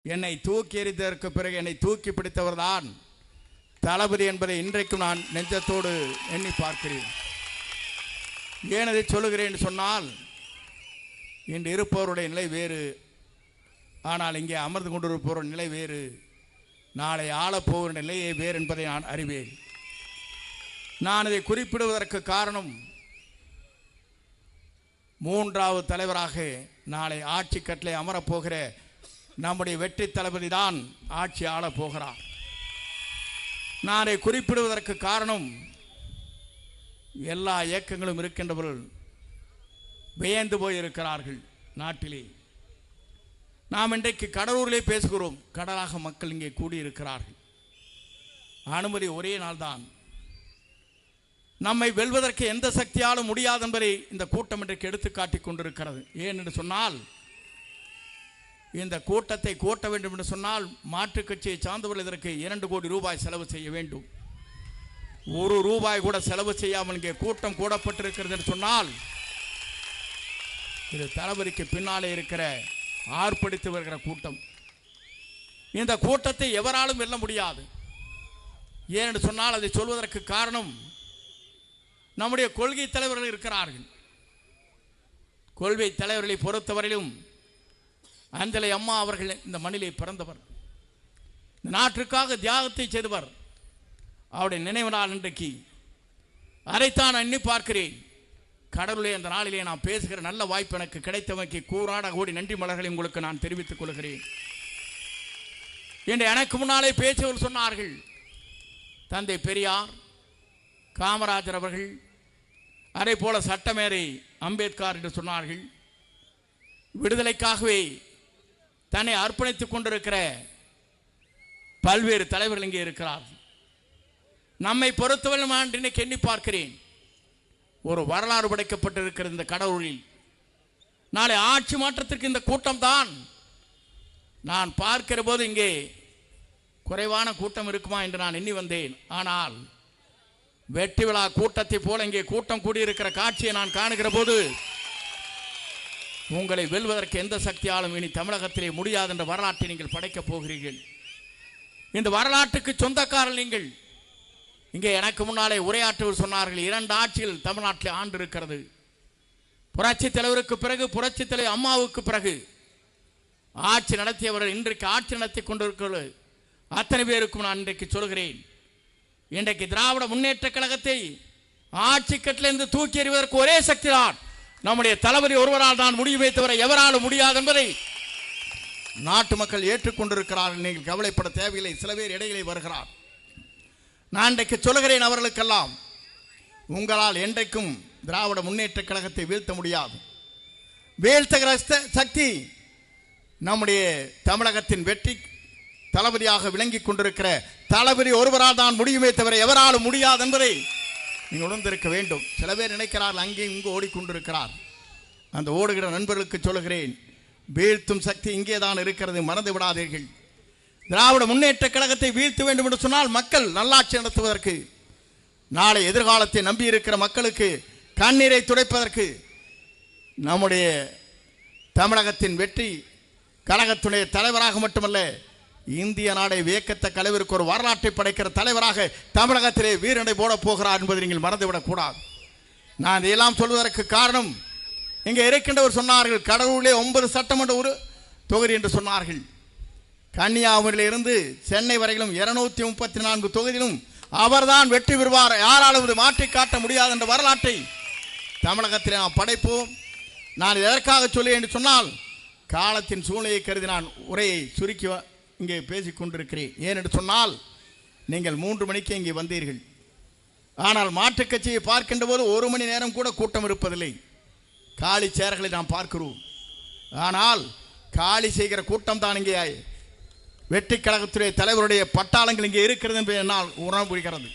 என்னை தூக்கி எறிந்ததற்கு பிறகு என்னை தூக்கி பிடித்தவர்தான் தளபதி என்பதை இன்றைக்கும் நான் நெஞ்சத்தோடு எண்ணி பார்க்கிறேன். ஏன் அதை சொல்லுகிறேன் சொன்னால், இன்று இருப்பவருடைய நிலை வேறு, ஆனால் இங்கே அமர்ந்து கொண்டிருப்பவருடைய நிலை வேறு, நாளை ஆளப்போகிற நிலையே வேறு என்பதை நான் அறிவேன். நான் இதை குறிப்பிடுவதற்கு காரணம், மூன்றாவது தலைவராக நாளை ஆட்சி கட்டளை அமரப்போகிற நம்முடைய வெற்றி தளபதி தான் ஆட்சி ஆளப் போகிறார். நான் அதை குறிப்பிடுவதற்கு காரணம், எல்லா இயக்கங்களும் இருக்கின்றவர்கள் வியந்து போயிருக்கிறார்கள். நாட்டிலே நாம் இன்றைக்கு கடலூரிலே பேசுகிறோம், கடலாக மக்கள் இங்கே கூடியிருக்கிறார்கள். அனுமதி ஒரே நாள்தான். நம்மை வெல்வதற்கு எந்த சக்தியாலும் முடியாது என்பதை இந்த கூட்டம் இன்றைக்கு எடுத்து காட்டிக் கொண்டிருக்கிறது. ஏன் என்று சொன்னால், இந்த கூட்டத்தை கூட்ட வேண்டும் என்று சொன்னால் மாற்றுக் கட்சியை சார்ந்தவர்கள் இதற்கு 2 கோடி ரூபாய் செலவு செய்ய வேண்டும். 1 ரூபாய் கூட செலவு செய்யாமல் இங்கே கூட்டம் கூடப்பட்டிருக்கிறது என்று சொன்னால், இது தளபதிக்கு பின்னாலே இருக்கிற ஆர்ப்பரித்து வருகிற கூட்டம். இந்த கூட்டத்தை எவராலும் வெல்ல முடியாது. ஏனென்று சொன்னால், அதை சொல்வதற்கு காரணம், நம்முடைய கொள்கை தலைவர்கள் இருக்கிறார்கள். கொள்கை தலைவர்களை பொறுத்தவரையிலும் அஞ்சலை அம்மா அவர்கள் இந்த மண்ணிலே பிறந்தவர், இந்த நாட்டிற்காக தியாகத்தை செய்தவர். அவருடைய நினைவு நாள் இன்றைக்கு. அதைத்தான் நான் எண்ணி பார்க்கிறேன். கடவுளே, அந்த நாளிலே நான் பேசுகிற நல்ல வாய்ப்பு எனக்கு கிடைத்தவனுக்கு கூறாட கோடி நன்றி மலர்களை உங்களுக்கு நான் தெரிவித்துக் கொள்கிறேன். என்று எனக்கு முன்னாலே பேசியவர்கள் சொன்னார்கள், தந்தை பெரியார், காமராஜர் அவர்கள், அதே போல சட்டமேதை அம்பேத்கர் என்று சொன்னார்கள். விடுதலைக்காகவே தன்னை அர்ப்பணித்துக் கொண்டிருக்கிற பல்வேறு தலைவர்கள் இங்கே இருக்கிறார்கள். நம்மை பொறுத்தவரை நான் இன்னைக்கு எண்ணி பார்க்கிறேன், ஒரு வரலாறு படைக்கப்பட்டிருக்கிற இந்த கடவுளில் நாளை ஆட்சி மாற்றத்திற்கு இந்த கூட்டம் தான். நான் பார்க்கிற போது இங்கே குறைவான கூட்டம் இருக்குமா என்று நான் எண்ணி வந்தேன். ஆனால் வெற்றி விழா கூட்டத்தை போல இங்கே கூட்டம் கூடியிருக்கிற காட்சியை நான் காணுகிற போது, உங்களை வெல்வதற்கு எந்த சக்தியாலும் இனி தமிழகத்திலே முடியாது என்ற வரலாற்றை நீங்கள் படைக்கப் போகிறீர்கள். இந்த வரலாற்றுக்கு சொந்தக்காரர்கள் நீங்கள். இங்கே எனக்கு முன்னாலே உரையாற்றுவர் சொன்னார்கள், 2 ஆட்சிகள் தமிழ்நாட்டில் ஆண்டு இருக்கிறது. புரட்சி தலைவருக்கு பிறகு, புரட்சி தலைவர் அம்மாவுக்கு பிறகு ஆட்சி நடத்தியவர்கள் இன்றைக்கு ஆட்சி நடத்தி கொண்டிருக்கிறது. அத்தனை பேருக்கும் நான் இன்றைக்கு சொல்கிறேன், இன்றைக்கு திராவிட முன்னேற்ற கழகத்தை ஆட்சி கட்டிலிருந்து தூக்கி எறிவதற்கு ஒரே சக்தி தான் நம்முடைய தளபதி ஒருவரால் தான் முடியுமே தவிர எவராலும் முடியாது என்பதை நாட்டு மக்கள் ஏற்றுக்கொண்டிருக்கிறார்கள். நீங்கள் கவலைப்பட தேவையில்லை. சில பேர் இடையிலே வருகிறார். நான் இன்றைக்கு சொல்கிறேன் அவர்களுக்கெல்லாம், உங்களால் என்றைக்கும் திராவிட முன்னேற்ற கழகத்தை வீழ்த்த முடியாது. வீழ்த்துகிற சக்தி நம்முடைய தமிழகத்தின் வெற்றி தளபதியாக விளங்கி கொண்டிருக்கிற தளபதி ஒருவரால் தான் முடியுமே தவிர எவராலும் முடியாது என்பதை நீங்கள் உணர்ந்திருக்க வேண்டும். சில பேர் நினைக்கிறார்கள், அங்கே இங்கு ஓடிக்கொண்டிருக்கிறார். அந்த ஓடுகிற நண்பர்களுக்கு சொல்லுகிறேன், வீழ்த்தும் சக்தி இங்கே தான் இருக்கிறது, மறந்து விடாதீர்கள். திராவிட முன்னேற்ற கழகத்தை வீழ்த்த வேண்டும் என்று சொன்னால், மக்கள் நல்லாட்சி நடத்துவதற்கு, நாளை எதிர்காலத்தை நம்பியிருக்கிற மக்களுக்கு கண்ணீரை துடைப்பதற்கு, நம்முடைய தமிழகத்தின் வெற்றி கழகத்துடைய தலைவராக மட்டுமல்ல, இந்திய நாடை வியக்கத்தக்க அளவிற்கு ஒரு வரலாற்றை படைக்கிற தலைவராக தமிழகத்திலே வீரனை போட போகிறார் என்பதை நீங்கள் மறந்துவிடக் கூடாது. நான் இதையெல்லாம் சொல்வதற்கு காரணம், இங்கே இருக்கின்றவர் சொன்னார்கள், கடலூரிலே 9 சட்டமன்ற தொகுதி என்று சொன்னார்கள். கன்னியாகுமரியிலிருந்து சென்னை வரையிலும் 234 தொகுதியிலும் அவர்தான் வெற்றி பெறுவார், யாராலும் மாற்றி காட்ட முடியாது என்ற வரலாற்றை தமிழகத்திலே நாம் படைப்போம். நான் எதற்காக சொல்லி என்று சொன்னால், காலத்தின் சூழ்நிலையை கருதி நான் உரையை சுருக்கி இங்கே பேசிக் கொண்டிருக்கிறேன். ஏனென்று சொன்னால், நீங்கள் 3 மணிக்கு இங்கே வந்தீர்கள். ஆனால் மாற்றுக் கட்சியை பார்க்கின்ற போது 1 மணி நேரம் கூட கூட்டம் இருப்பதில்லை. காலி சேர்களை நாம் பார்க்கிறோம். ஆனால் காலி செய்கிற கூட்டம் தான் இங்கே வெற்றி கழகத்துடைய தலைவருடைய பட்டாளங்கள் இங்கே இருக்கிறது என்பதை என்னால் உணர முடிகிறது.